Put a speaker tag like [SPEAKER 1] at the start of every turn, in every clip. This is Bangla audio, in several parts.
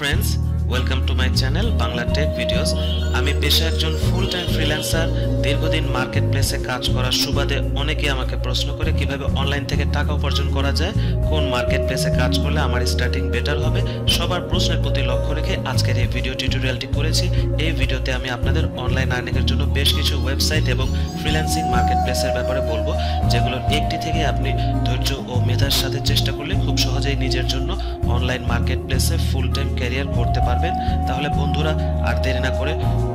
[SPEAKER 1] friends, welcome to my channel Bangla Tech Videos. আমি পেশায় একজন ফুল টাইম ফ্রিল্যান্সার। দীর্ঘদিন মার্কেট প্লেসে কাজ করার সুবাদে অনেকে আমাকে প্রশ্ন করে কিভাবে অনলাইন থেকে টাকা উপার্জন করা যায়, কোন মার্কেট প্লেসে কাজ করলে আমার স্টার্টিং বেটার হবে। সবার প্রশ্নের প্রতি লক্ষ্য রেখে আজকের এই ভিডিও টিউটোরিয়ালটি করেছি। এই ভিডিওতে আমি আপনাদের অনলাইন আর্নিং এর জন্য বেশ কিছু ওয়েবসাইট এবং ফ্রিল্যান্সিং মার্কেট প্লেসের ব্যাপারে বলবো, যেগুলোর একটি থেকে আপনি ধৈর্য ও মেধার সাথে চেষ্টা করলে খুব সহজেই নিজের জন্য অনলাইন মার্কেট প্লেসে ফুল টাইম ক্যারিয়ার করতে পারবেন। তাহলে বন্ধুরা আর দেরি না করে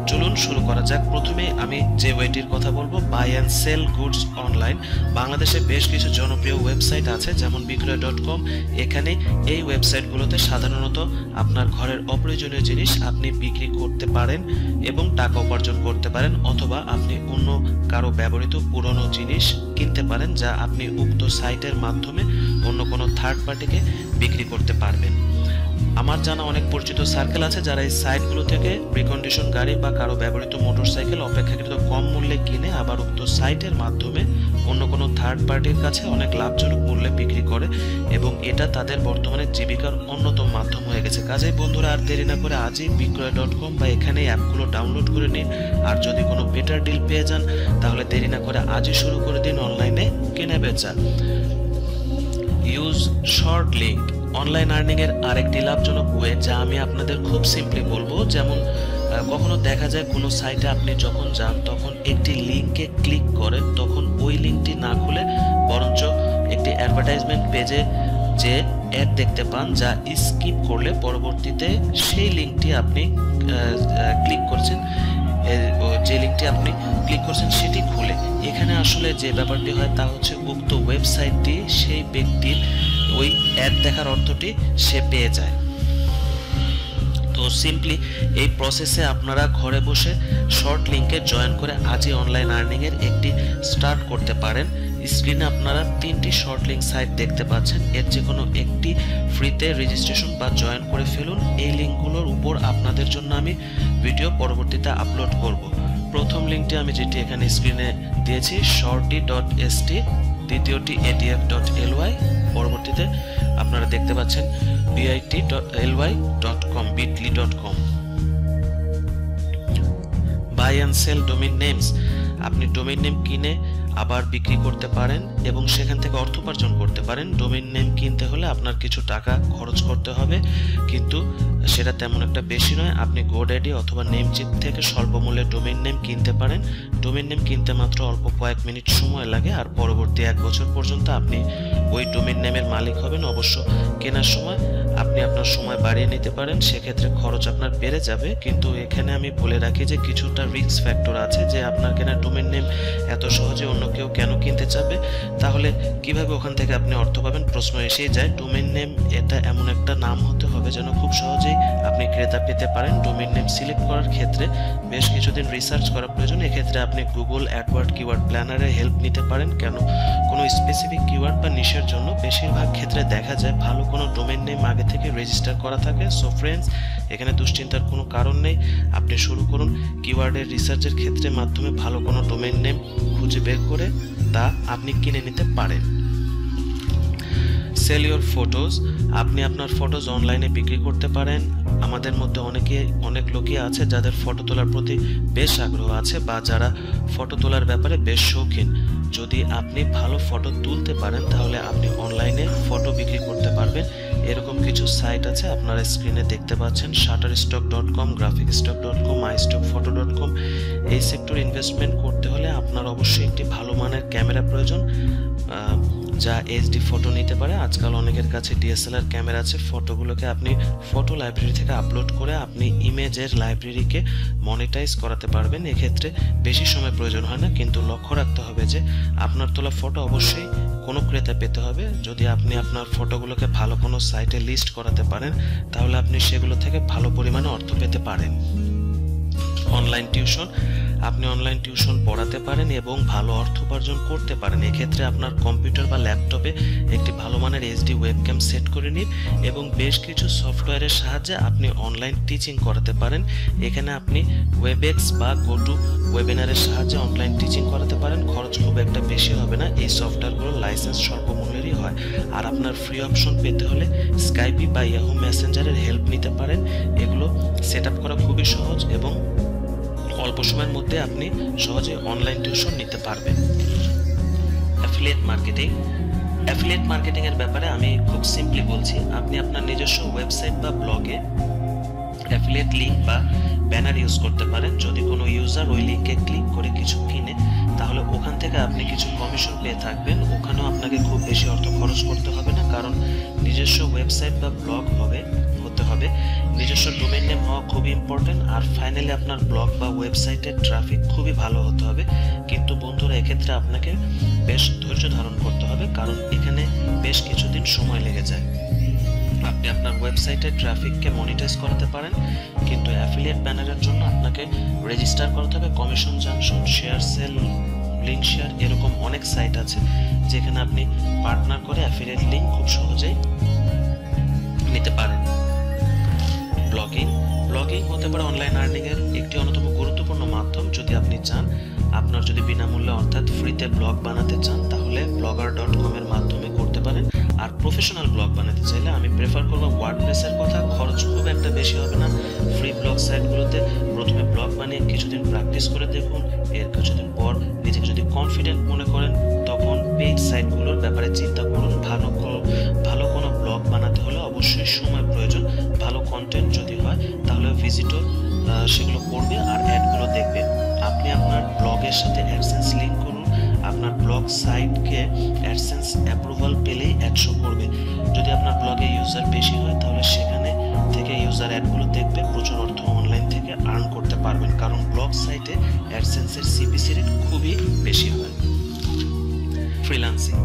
[SPEAKER 1] চলুন শুরু করা যাক। প্রথমেই আমি যে ওয়েবসাইটের কথা বলবো, buy and sell goods online. বাংলাদেশে বেশ কিছু জনপ্রিয় ওয়েবসাইট আছে, যেমন বিক্রয়.com। এখানে এই ওয়েবসাইটগুলোতে সাধারণত আপনার ঘরের অপ্রয়োজনীয় জিনিস আপনি বিক্রি করতে পারেন এবং টাকা উপার্জন করতে পারেন, অথবা আপনি অন্য কারো ব্যবহৃত পুরনো জিনিস কিনতে পারেন, যা আপনি উক্ত সাইটের মাধ্যমে অন্য কোনো থার্ড পার্টিকে বিক্রি করতে পারবেন। আমার জানা অনেক পরিচিত সার্কেল আছে যারা এই সাইটগুলো থেকে প্রিকন্ডিশন গাড়ি বা কারো ব্যবহৃত মোটরসাইকেল অপেক্ষাকৃত কম মূল্যে কিনে আবার উক্ত সাইটের মাধ্যমে অন্য কোনো থার্ড পার্টির কাছে অনেক লাভজনক মূল্যে বিক্রি করে, এবং এটা তাদের বর্তমানে জীবিকার অন্যতম মাধ্যম হয়ে গেছে। কাজেই বন্ধুরা আর দেরি না করে আজই বিক্রয়.com বা এখানে অ্যাপগুলো ডাউনলোড করে নিন। আর যদি কোনো বেটার ডিল পেয়ে যান তাহলে দেরি না করে আজই শুরু করে দিন অনলাইনে কেনা বেচা। Use short link online earning এর আরেকটি লাভজনক ওয়ে, যা আমি আপনাদের খুব সিম্পলি বলবো। যেমন কখনো দেখা যায় কোনো সাইটে আপনি যখন যান তখন একটি লিঙ্কে ক্লিক করেন, তখন ওই লিঙ্কটি না খুলে বরঞ্চ একটি অ্যাডভার্টাইজমেন্ট পেজে যে অ্যাড দেখতে পান, যা স্কিপ করলে পরবর্তীতে সেই লিঙ্কটি আপনি ক্লিক করছেন, যে লিঙ্কটি আপনি ক্লিক করছেন সেটি খুলে। এখানে আসলে যে ব্যাপারটি হয় তা হচ্ছে উক্ত ওয়েবসাইটটি সেই ব্যক্তির ওই অ্যাড দেখার অর্থটি সে পেয়ে যায়। তো সিম্পলি এই প্রসেসে আপনারা ঘরে বসে শর্ট লিঙ্কে জয়েন করে আজই অনলাইন আর্নিং এর একটি স্টার্ট করতে পারেন। স্ক্রিনে আপনারা 3টি শর্ট লিঙ্ক সাইট দেখতে পাচ্ছেন, এর যে কোনো একটি ফ্রিতে রেজিস্ট্রেশন বা জয়েন করে ফেলুন। এই লিঙ্কগুলোর উপর আপনাদের জন্য আমি ভিডিও পরবর্তীতে আপলোড করব। প্রথম লিঙ্কটি আমি যেটি এখানে স্ক্রিনে দিয়েছি shorty.st, দ্বিতীয়টি atf.ly, পরবর্তীতে আপনারা দেখতে পাচ্ছেন bit.ly.com। Buy and sell domain names, আপনি ডোমেইন নেম কিনে আবার বিক্রি করতে পারেন এবং সেখান থেকে অর্থ উপার্জন করতে পারেন। ডোমেইন নেম কিনতে হলে আপনার কিছু টাকা খরচ করতে হবে, কিন্তু সেটা তেমন একটা বেশি নয়। আপনি গোড্যাডি অথবা নেমচিপ থেকে স্বল্প মূল্যে ডোমেইন নেম কিনতে পারেন। ডোমেইন নেম কিনতে মাত্র অল্প কয়েক মিনিট সময় লাগে, আর পরবর্তী 1 বছর পর্যন্ত আপনি ওই ডোমেইন নেমের মালিক হবেন। অবশ্য কেনার সময় আপনি আপনার সময় বাড়িয়ে নিতে পারেন, সেক্ষেত্রে খরচ আপনার বেড়ে যাবে। কিন্তু এখানে আমি বলে রাখি যে কিছুটা রিস্ক ফ্যাক্টর আছে, যে আপনার কেনা ডোমেইন নেম এত সহজে অন্য কেউ কেন কিনতে চাবে, তাহলে কিভাবে ওখান থেকে আপনি অর্থ পাবেন প্রশ্ন এসেই যায়। ডোমেইন নেম এটা এমন একটা নাম হতে হবে যেন খুব সহজেই আপনি ক্রেতা পেতে পারেন। ডোমেইন নেম সিলেক্ট করার ক্ষেত্রে বেশ কিছুদিন রিসার্চ করা প্রয়োজন। এক্ষেত্রে আপনি গুগল অ্যাডওয়ার্ড কিওয়ার্ড প্ল্যানারের হেল্প নিতে পারেন। কেন, কোনো স্পেসিফিক কিওয়ার্ড বা নিশের জন্য বেশিরভাগ ক্ষেত্রে দেখা যায় ভালো কোনো ডোমেইন নেম আগে থেকে রেজিস্টার করা থাকে। সো ফ্রেন্ডস, এখানে দুশ্চিন্তার কোনো কারণ নেই। আপনি শুরু করুন কিওয়ার্ডের রিসার্চের ক্ষেত্রে মাধ্যমে ভালো কোনো ডোমেইন নেম খুঁজে বের করে তা আপনি কিনে নিতে পারেন। সেল ইওর ফটোজ, আপনি আপনার ফটোজ অনলাইনে বিক্রি করতে পারেন। আমাদের মধ্যে অনেক লোকই আছে যাদের ফটো তোলার প্রতি বেশ আগ্রহ আছে, বা যারা ফটো তোলার ব্যাপারে বেশ শৌখিন। যদি আপনি ভালো ফটো তুলতে পারেন তাহলে আপনি অনলাইনে ফটো বিক্রি করতে পারবেন। এরকম কিছু সাইট আছে, আপনারা স্ক্রিনে দেখতে পাচ্ছেন shutterstock.com, graphicstock.com, istockphoto.com। এই সেক্টরে ইনভেস্টমেন্ট করতে হলে আপনার অবশ্যই একটি ভালো মানের ক্যামেরা প্রয়োজন, যা এইচডি ফটো নিতে পারে। আজকাল অনেকের কাছে ডিএসএলআর ক্যামেরা আছে। ফটোগুলোকে আপনি ফটো লাইব্রেরি থেকে আপলোড করে আপনি ইমেজের লাইব্রেরিকে মনিটাইজ করাতে পারবেন। এক্ষেত্রে বেশি সময় প্রয়োজন হয় না, কিন্তু লক্ষ্য রাখতে হবে যে আপনার তোলা ফটো অবশ্যই কোনো ক্রেতা পেতে হবে। যদি আপনি আপনার ফটোগুলোকে ভালো কোনো সাইটে লিস্ট করাতে পারেন তাহলে আপনি সেগুলো থেকে ভালো পরিমাণে অর্থ পেতে পারেন। অনলাইন টিউশন, আপনি অনলাইন টিউশন পড়াতে পারেন এবং ভালো অর্থ উপার্জন করতে পারেন। এক্ষেত্রে আপনার কম্পিউটার বা ল্যাপটপে একটি ভালো মানের এইচডি ওয়েবক্যাম সেট করে নিন এবং বেশ কিছু সফটওয়্যারের সাহায্যে আপনি অনলাইন টিচিং করাতে পারেন। এখানে আপনি ওয়েবেক্স বা গোটু ওয়েবিনারের সাহায্যে অনলাইন টিচিং করাতে পারেন। খরচ খুব একটা বেশি হবে না। এই সফটওয়্যারগুলোর লাইসেন্স স্বল্পমূল্যেরই হয়। আর আপনার ফ্রি অপশন পেতে হলে স্কাইপি বা ইয়াহু মেসেঞ্জারের হেল্প নিতে পারেন। এগুলো সেট আপ করা খুবই সহজ এবং অল্প সময়ের মধ্যে আপনি সহজে অনলাইন টিউশন নিতে পারবেন। অ্যাফিলিয়েট মার্কেটিং এর ব্যাপারে আমি খুব সিম্পলি বলছি। আপনি আপনার নিজস্ব ওয়েবসাইট বা ব্লগে অ্যাফিলিয়েট লিংক বা ব্যানার ইউজ করতে পারেন। যদি কোনো ইউজার ওই লিংকে ক্লিক করে কিছু কিনে, তাহলে ওখান থেকে আপনি কিছু কমিশন পেয়ে থাকবেন। ওখানেও আপনাকে খুব বেশি অর্থ খরচ করতে হবে না, কারণ নিজস্ব ওয়েবসাইট বা ব্লগ হতে হবে। নিজস্ব ডোমেইন নেম হওয়া খুবই ইম্পর্টেন্ট। আর ফাইনালি আপনার ব্লগ বা ওয়েবসাইটের ট্রাফিক খুবই ভালো হতে হবে। কিন্তু বন্ধুরা, এক্ষেত্রে আপনাকে বেশ ধৈর্য ধারণ করতে হবে, কারণ এখানে বেশ কিছুদিন সময় লেগে যায়। আপনি আপনার ওয়েবসাইটের ট্রাফিককে মনিটাইজ করাতে পারেন, কিন্তু অ্যাফিলিয়েট ব্যানারের জন্য আপনাকে রেজিস্টার করতে হবে। Commission junction, share sell, link share, এরকম অনেক সাইট আছে যেখানে আপনি পার্টনার করে অ্যাফিলিয়েট লিঙ্ক খুব সহজেই নিতে পারেন। ব্লগিং হতে পারে অনলাইন আর্নিং এর একটি অন্যতম গুরুত্বপূর্ণ মাধ্যম। যদি আপনি চান, আপনার যদি বিনামূল্যে অর্থাৎ ফ্রিতে ব্লগ বানাতে চান, তাহলে blogger.com এর মাধ্যমে করতে পারেন। আর প্রফেশনাল ব্লগ বানাতে চাইলে আমি প্রেফার করব ওয়ার্ডপ্রেসের কথা। খরচ খুব একটা বেশি হবে না। ফ্রি ব্লগ সাইটগুলোতে প্রথমে ব্লগ বানিয়ে কিছুদিন প্র্যাকটিস করে দেখুন। এর কিছুদিন পর নিজেকে যদি কনফিডেন্ট মনে করেন, তখন পেইড সাইটগুলোর ব্যাপারে চিন্তা করুন। ভালো কোনো ব্লগ বানাতে হলে অবশ্যই সময় প্রয়োজন। ভালো কন্টেন্ট যদি হয়, তাহলে ভিজিটর সেগুলো পড়বে আর অ্যাডগুলো দেখবে। আপনি আপনার ব্লগের সাথে অ্যাডসেন্স লিঙ্ক করুন। আপনার ব্লগ সাইটকে অ্যাডসেন্স অ্যাপ্রুভাল পেলেই অ্যাড শো করবে। যদি আপনার ব্লগে ইউজার বেশি হয়, তাহলে সেখানে থেকে ইউজার অ্যাডগুলো দেখবে। প্রচুর অর্থ অনলাইন থেকে আর্ন করতে পারবেন, কারণ ব্লগ সাইটে অ্যাডসেন্সের সিপিসি রেট খুবই বেশি হয়। ফ্রিল্যান্সিং।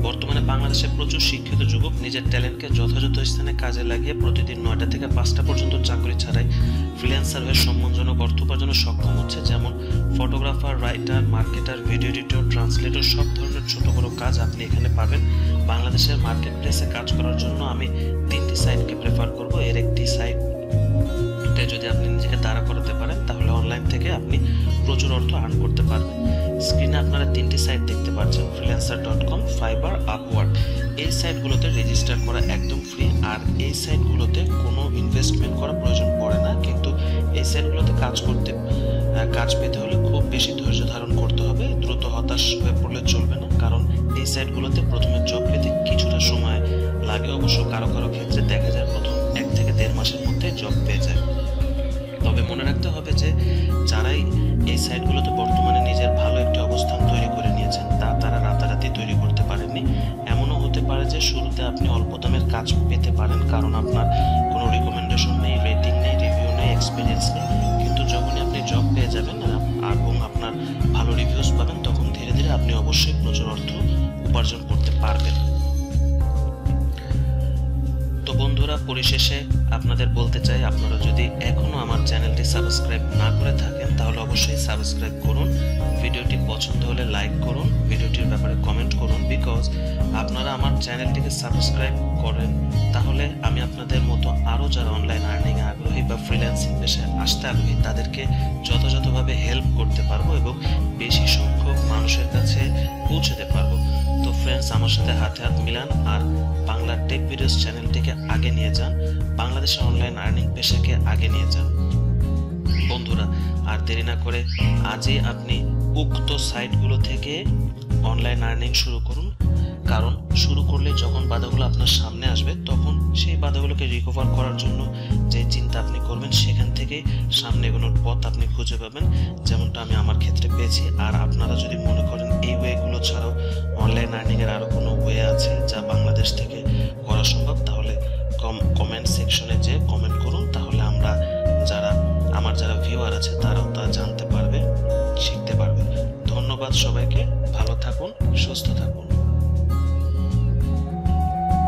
[SPEAKER 1] বর্তমানে বাংলাদেশে প্রচুর শিক্ষিত যুবক নিজের ট্যালেন্টকে যথাযথ স্থানে কাজে লাগিয়ে প্রতিদিন 9টা থেকে 5টা পর্যন্ত চাকরি ছাড়াই ফ্রিল্যান্সার হয়ে সম্মানজনক অর্থ উপার্জনে সক্ষম হচ্ছে। যেমন photographer, writer, marketer, video editor, translator, সব ধরনের ছোট বড় কাজ আপনি এখানে পাবেন। বাংলাদেশের মার্কেট প্লেসে কাজ করার জন্য আমি 3টি সাইটকে প্রেফার করব। এর একটি সাইটে যদি আপনি নিজেকে দাঁড়া করাতে পারেন, তাহলে অনলাইন থেকে আপনি প্রচুর অর্থ আর্ন করতে পারবেন। স্ক্রিনে আপনারা 3টি সাইট দেখতে পাচ্ছেন, freelancer.com, ফাইবার, আপওয়ার্ক। এই সাইটগুলোতে রেজিস্টার করা একদম ফ্রি। আর এই সাইটগুলোতে কোনো ইনভেস্টমেন্ট করা প্রয়োজন পড়ে না। কিন্তু এই সাইটগুলোতে কাজ পেতে হলে খুব বেশি ধৈর্য ধারণ করতে হবে। দ্রুত হতাশ হয়ে পড়লে চলবে না, কারণ এই সাইটগুলোতে প্রথমে জব পেতে কিছুটা সময় লাগে। অবশ্য কারো ক্ষেত্রে দেখা যায় প্রথম 1 থেকে 1.5 মাসের মধ্যে জব পেয়ে যায়। তবে মনে রাখতে হবে যে যারাই এই সাইটগুলোতে বর্তমানে নিজের ভালো একটি অবস্থান তৈরি করে নিয়েছেন, তারা রাতারাতি তৈরি করতে পারেননি। এমনও হতে পারে যে শুরুতে আপনি অল্প দামের কাজ পেতে পারেন, কারণ আপনার কোনো রিকমেন্ডেশন নেই, রেটিং নেই, রিভিউ নেই, এক্সপিরিয়েন্স নেই। কিন্তু যখনই আপনি জব পেয়ে যাবেন এবং আপনার ভালো রিভিউজ পাবেন, তখন ধীরে ধীরে আপনি অবশ্যই প্রচুর অর্থ উপার্জন করতে পারবেন। তো বন্ধুরা, পরিশেষে আপনাদের বলতে চাই, আপনারা যদি এখনো আমার চ্যানেলটি সাবস্ক্রাইব না করে থাকেন, তাহলে অবশ্যই সাবস্ক্রাইব করুন। ভিডিওটি পছন্দ হলে লাইক করুন, ভিডিওটির ব্যাপারে কমেন্ট করুন। বিকজ আপনারা আমার চ্যানেলটিকে সাবস্ক্রাইব করেন, তাহলে আমি আপনাদের মতো আরও যারা অনলাইন আর্নিং আগ্রহী বা ফ্রিল্যান্সিং পেশায় আসতে আগ্রহী, তাদেরকে যথাযথভাবে হেল্প করতে পারবো এবং বেশি সংখ্যক মানুষের কাছে পৌঁছতে পারবো। তো ফ্রেন্ডস, আমার সাথে হাতে হাত মিলান আর বাংলা টেক ভিডিওস চ্যানেলটিকে আগে নিয়ে যান, বাংলাদেশের অনলাইন আর্নিং পেশাকে আগে নিয়ে যান। বন্ধুরা, আর দেরি না করে আজই আপনি উক্ত সাইটগুলো থেকে অনলাইন আর্নিং শুরু করুন, কারণ শুরু করলে যখন বাধাগুলো আপনার সামনে আসবে, তখন সেই বাধাগুলোকে রিকভার করার জন্য যে চিন্তা আপনি করবেন, সেখান থেকে সামনে এগোনোর পথ আপনি খুঁজে পাবেন, যেমনটা আমি আমার ক্ষেত্রে পেয়েছি। আর আপনারা যদি মনে করেন এই ওয়েগুলো ছাড়াও অনলাইন আর্নিং এর আরো কোনো ওয়ে আছে যা বাংলাদেশ থেকে করা সম্ভব, তাহলে কমেন্ট সেকশনে যে কমেন্ট করুন, তাহলে আমার যারা ভিউয়ার আছে তারাও তা জানতে পারবে, শিখতে পারবে। ধন্যবাদ সবাইকে, ভালো থাকুন, সুস্থ থাকুন।